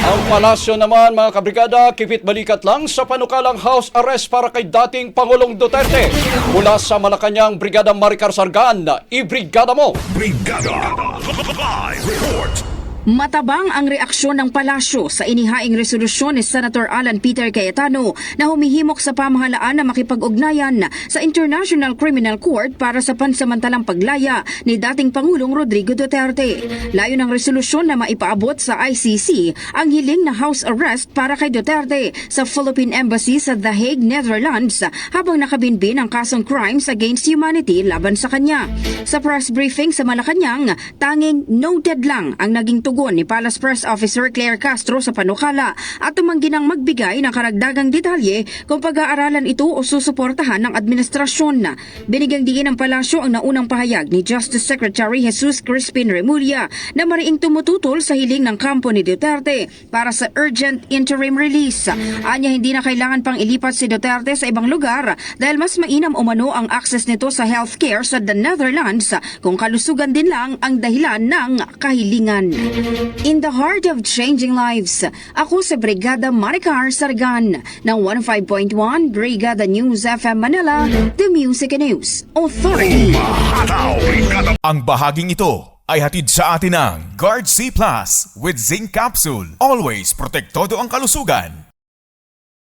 Ang palasyo naman mga kabrigada, kipit balikat lang sa panukalang house arrest para kay dating Pangulong Duterte. Mula sa Malacanang, Brigada Maricar Sargan, ibrigada mo! Brigada Live Report. Matabang ang reaksyon ng palasyo sa inihaing resolusyon ni Senator Alan Peter Cayetano na humihimok sa pamahalaan na makipag-ugnayan sa International Criminal Court para sa pansamantalang paglaya ni dating Pangulong Rodrigo Duterte. Layo ng resolusyon na maipaabot sa ICC ang hiling na house arrest para kay Duterte sa Philippine Embassy sa The Hague, Netherlands habang nakabinbin ang kasong crimes against humanity laban sa kanya. Sa press briefing sa Malacanang, tanging noted lang ang naging tugon ni Palace Press Officer Claire Castro sa panukala at tumanggi ng magbigay ng karagdagang detalye kung pag-aaralan ito o susuportahan ng administrasyon. Binigyang diin ng palasyo ang naunang pahayag ni Justice Secretary Jesus Crispin Remulla na mariing tumututol sa hiling ng kampo ni Duterte para sa urgent interim release. Anya hindi na kailangan pang ilipat si Duterte sa ibang lugar dahil mas mainam umano ang access nito sa healthcare sa the Netherlands kung kalusugan din lang ang dahilan ng kahilingan. In the heart of changing lives, ako sa Brigada Maricar Sargan ng 15.1 Brigada News FM Manila, The Music and News Authority. Umahataw, Brigada. Ang bahaging ito ay hatid sa atin ng Guard C Plus with Zinc Capsule. Always protektado ang kalusugan.